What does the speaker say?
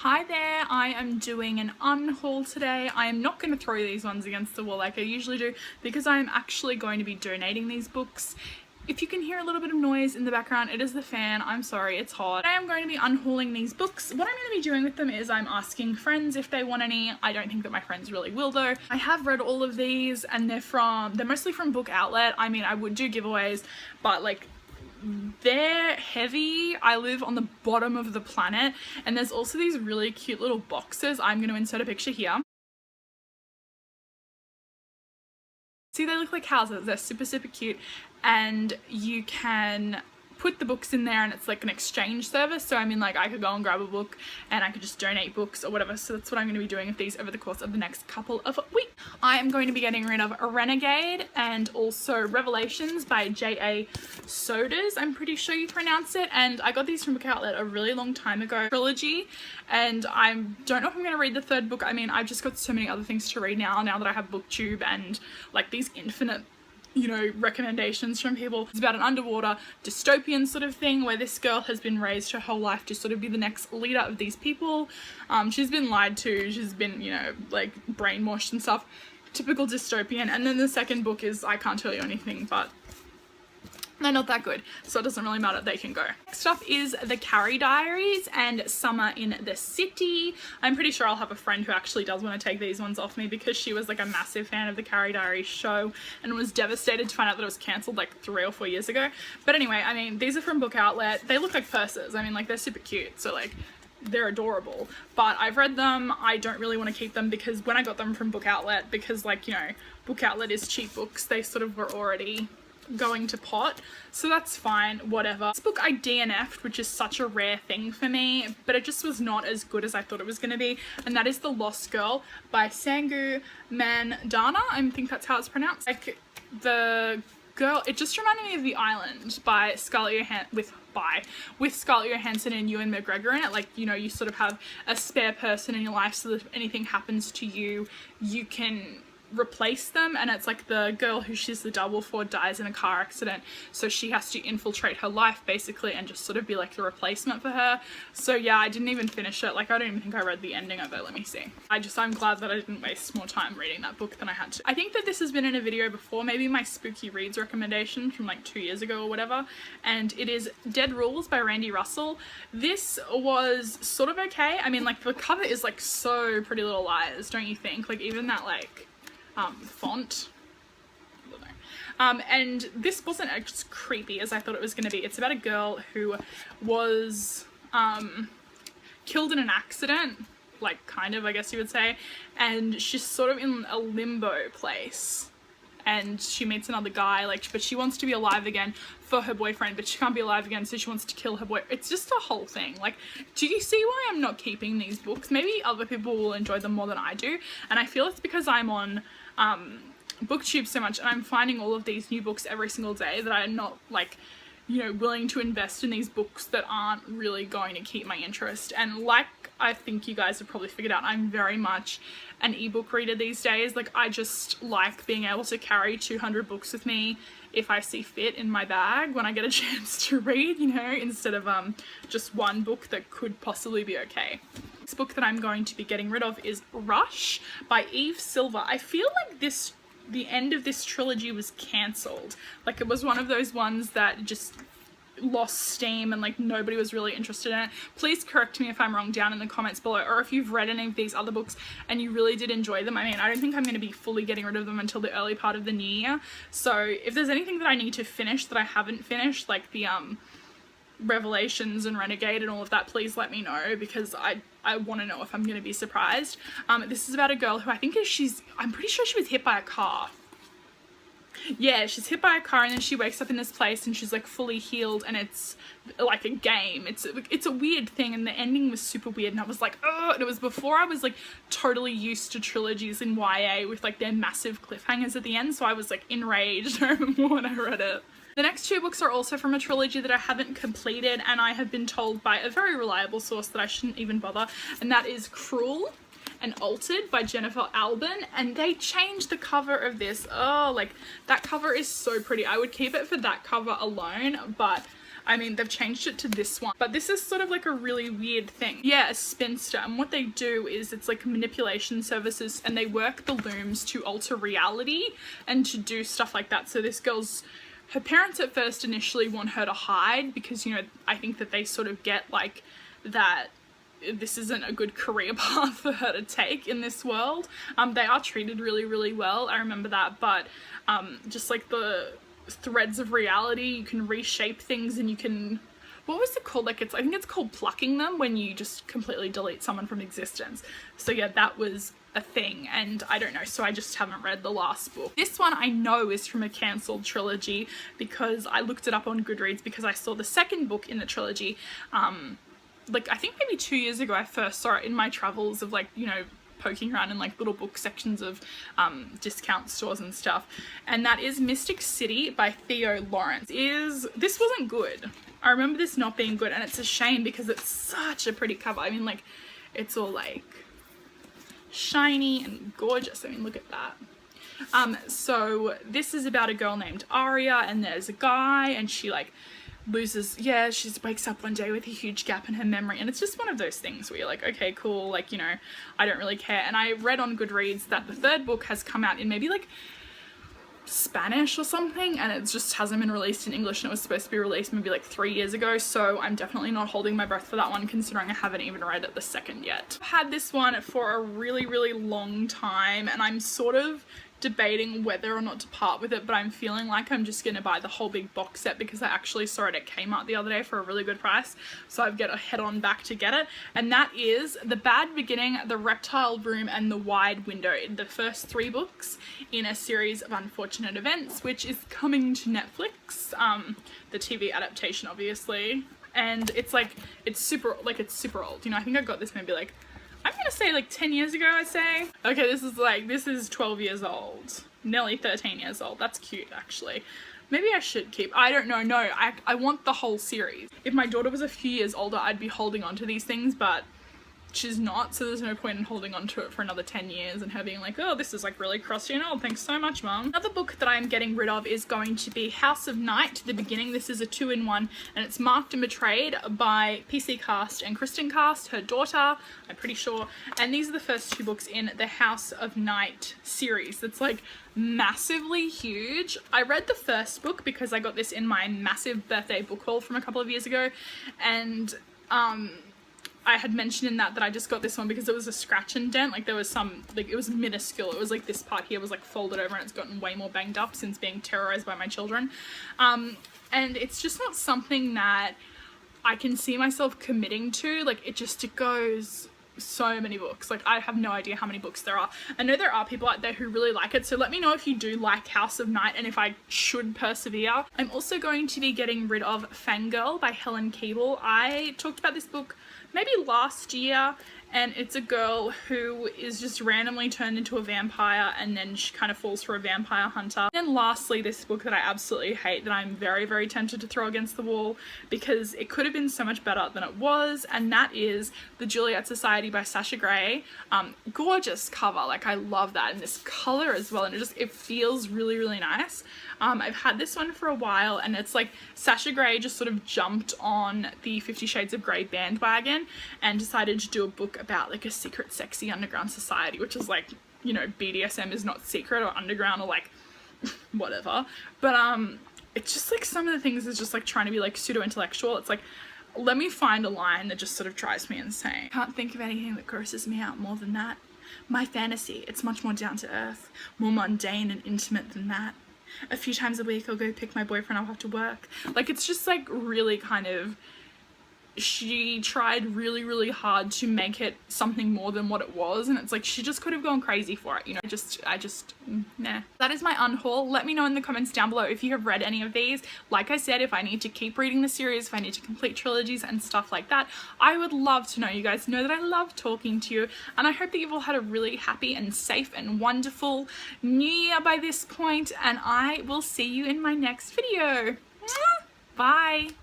Hi there, I am doing an unhaul today. I am not going to throw these ones against the wall like I usually do because I am actually going to be donating these books. If you can hear a little bit of noise in the background, it is the fan. I'm sorry, it's hot. I am going to be unhauling these books. What I'm going to be doing with them is I'm asking friends if they want any. I don't think that my friends really will though. I have read all of these and they're mostly from Book Outlet. I mean, I would do giveaways, but like, they're heavy. I live on the bottom of the planet, and there's also these really cute little boxes. I'm going to insert a picture here. See, they look like houses. They're super cute, and you can put the books in there and it's like an exchange service. So I mean, like, I could go and grab a book and I could just donate books or whatever. So that's what I'm going to be doing with these over the course of the next couple of weeks. I am going to be getting rid of Renegade and also Revelations by J.A. Sodas. I'm pretty sure you pronounce it. And I got these from Book Outlet a really long time ago. Trilogy. And I don't know if I'm going to read the third book. I mean, I've just got so many other things to read now that I have BookTube and like these infinite, you know, recommendations from people. It's about an underwater dystopian sort of thing where this girl has been raised her whole life to sort of be the next leader of these people. She's been lied to, she's been, you know, like brainwashed and stuff. Typical dystopian. And then the second book is, I can't tell you anything, but they're not that good, so it doesn't really matter, they can go. Next up is The Carrie Diaries and Summer in the City. I'm pretty sure I'll have a friend who actually does want to take these ones off me because she was like a massive fan of the Carrie Diaries show and was devastated to find out that it was cancelled like 3 or 4 years ago. But anyway, I mean, these are from Book Outlet. They look like purses. I mean, like, they're super cute, so like, they're adorable. But I've read them. I don't really want to keep them because when I got them from Book Outlet, because like, you know, Book Outlet is cheap books, they sort of were already going to pot, so that's fine, whatever. This book I DNF'd, which is such a rare thing for me, but it just was not as good as I thought it was going to be, and that is The Lost Girl by Sangu Mandana. I think that's how it's pronounced. Like, the girl, it just reminded me of The Island by Scarlett Johansson, with Scarlett Johansson and Ewan McGregor in it. Like, you know, you sort of have a spare person in your life so that if anything happens to you, you can replace them, and it's like the girl who she's the double for dies in a car accident, so she has to infiltrate her life basically and just sort of be like the replacement for her. So yeah, I didn't even finish it. Like, I don't even think I read the ending of it. Let me see. I'm glad that I didn't waste more time reading that book than I had to. I think that this has been in a video before, maybe my spooky reads recommendation from like 2 years ago or whatever, and it is Dead Rules by Randy Russell. This was sort of okay. I mean, like, the cover is like so Pretty Little Liars, don't you think? Like, even that like font. I don't know. And this wasn't as creepy as I thought it was going to be. It's about a girl who was killed in an accident, like, kind of, I guess you would say, and she's sort of in a limbo place, and she meets another guy, like, but she wants to be alive again for her boyfriend, but she can't be alive again, so she wants to kill her boy. It's just a whole thing. Like, do you see why I'm not keeping these books? Maybe other people will enjoy them more than I do, and I feel it's because I'm on BookTube so much and I'm finding all of these new books every single day that I'm not, like, you know, willing to invest in these books that aren't really going to keep my interest. And like I think you guys have probably figured out, I'm very much an ebook reader these days. Like, I just like being able to carry 200 books with me if I see fit in my bag when I get a chance to read, you know, instead of just one book that could possibly be okay. This book that I'm going to be getting rid of is Rush by Eve Silver. I feel like the end of this trilogy was cancelled. Like, it was one of those ones that just lost steam and like nobody was really interested in it. Please correct me if I'm wrong down in the comments below, or if you've read any of these other books and you really did enjoy them. I mean, I don't think I'm going to be fully getting rid of them until the early part of the new year. So if there's anything that I need to finish that I haven't finished, like the Revelations and Renegade and all of that, please let me know, because I want to know if I'm going to be surprised. This is about a girl who I think I'm pretty sure she was hit by a car. Yeah, she's hit by a car and then she wakes up in this place and she's like fully healed, and it's like a game. It's a weird thing, and the ending was super weird, and I was like, oh, and it was before I was like totally used to trilogies in YA with like their massive cliffhangers at the end, so I was like enraged when I read it. The next 2 books are also from a trilogy that I haven't completed, and I have been told by a very reliable source that I shouldn't even bother, and that is Cruel and Altered by Jennifer Albin. And they changed the cover of this. Oh, like, that cover is so pretty. I would keep it for that cover alone, but I mean, they've changed it to this one, but this is sort of like a really weird thing. Yeah, a spinster, and what they do is it's like manipulation services, and they work the looms to alter reality and to do stuff like that. So this girl's, her parents at first initially want her to hide because, you know, I think that they sort of get like that this isn't a good career path for her to take in this world. They are treated really, really well, I remember that, but just like the threads of reality, you can reshape things, and you can, what was it called, like, I think it's called plucking them, when you just completely delete someone from existence. So yeah, that was a thing, and I don't know, so I just haven't read the last book. This one I know is from a cancelled trilogy because I looked it up on Goodreads because I saw the second book in the trilogy. Like, I think maybe 2 years ago I first saw it in my travels of, like, you know, poking around in like little book sections of discount stores and stuff, and that is Mystic City by Theo Lawrence. This wasn't good. I remember this not being good, and it's a shame because it's such a pretty cover. I mean, like, it's all like shiny and gorgeous. I mean, look at that. So this is about a girl named Aria, and there's a guy, and she like loses, yeah, she wakes up one day with a huge gap in her memory, and it's just one of those things where you're like, okay, cool, like, you know, I don't really care. And I read on Goodreads that the third book has come out in maybe like Spanish or something, and it just hasn't been released in English, and it was supposed to be released maybe like 3 years ago, so I'm definitely not holding my breath for that one, considering I haven't even read it the second yet. I've had this one for a really, really long time, and I'm sort of debating whether or not to part with it, but I'm feeling like I'm just gonna buy the whole big box set because I actually saw it at Kmart the other day for a really good price, so I've got to head on back to get it. And that is The Bad Beginning, The Reptile Room, and The Wide Window, the first 3 books in a series of unfortunate events, which is coming to Netflix, the TV adaptation obviously. And it's like, it's super old, you know. I think I got this maybe like, I'm gonna say like 10 years ago, I'd say. Okay, this is 12 years old. Nearly 13 years old. That's cute, actually. Maybe I should keep, I don't know, no, I want the whole series. If my daughter was a few years older, I'd be holding on to these things, but she's not, so there's no point in holding on to it for another 10 years and her being like, oh, this is like really crusty and old, thanks so much, Mum. Another book that I'm getting rid of is going to be House of Night, The Beginning. This is a 2-in-1, and it's Marked and Betrayed by PC Cast and Kristen Cast, her daughter, I'm pretty sure. And these are the first 2 books in the House of Night series. It's like massively huge. I read the first book because I got this in my massive birthday book haul from a couple of years ago, and I had mentioned in that I just got this one because it was a scratch and dent, like there was some, like it was minuscule, it was like this part here was like folded over and it's gotten way more banged up since being terrorized by my children, and it's just not something that I can see myself committing to. Like it goes so many books, like I have no idea how many books there are. I know there are people out there who really like it, so let me know if you do like House of Night and if I should persevere. I'm also going to be getting rid of Fangirl by Helen Keeble. I talked about this book maybe last year, and it's a girl who is just randomly turned into a vampire, and then she kind of falls for a vampire hunter. And then lastly, this book that I absolutely hate, that I'm very, very tempted to throw against the wall because it could have been so much better than it was, and that is The Juliet Society by Sasha Grey. Gorgeous cover, like I love that, and this color as well, and it feels really, really nice. I've had this one for a while, and it's like Sasha Grey just sort of jumped on the 50 Shades of Grey bandwagon and decided to do a book about like a secret sexy underground society, which is like, you know, BDSM is not secret or underground or like whatever, but it's just like some of the things is just like trying to be like pseudo intellectual. It's like, let me find a line that just sort of drives me insane. Can't think of anything that grosses me out more than that. My fantasy, it's much more down to earth, more mundane and intimate than that. A few times a week I'll go pick my boyfriend up after work. Like it's just like really kind of, she tried really, really hard to make it something more than what it was, and it's like she just could have gone crazy for it, you know. I just nah. That is my unhaul. Let me know in the comments down below if you have read any of these. Like I said, if I need to keep reading the series, if I need to complete trilogies and stuff like that, I would love to know. You guys know that I love talking to you, and I hope that you've all had a really happy and safe and wonderful new year by this point, and I will see you in my next video. Bye.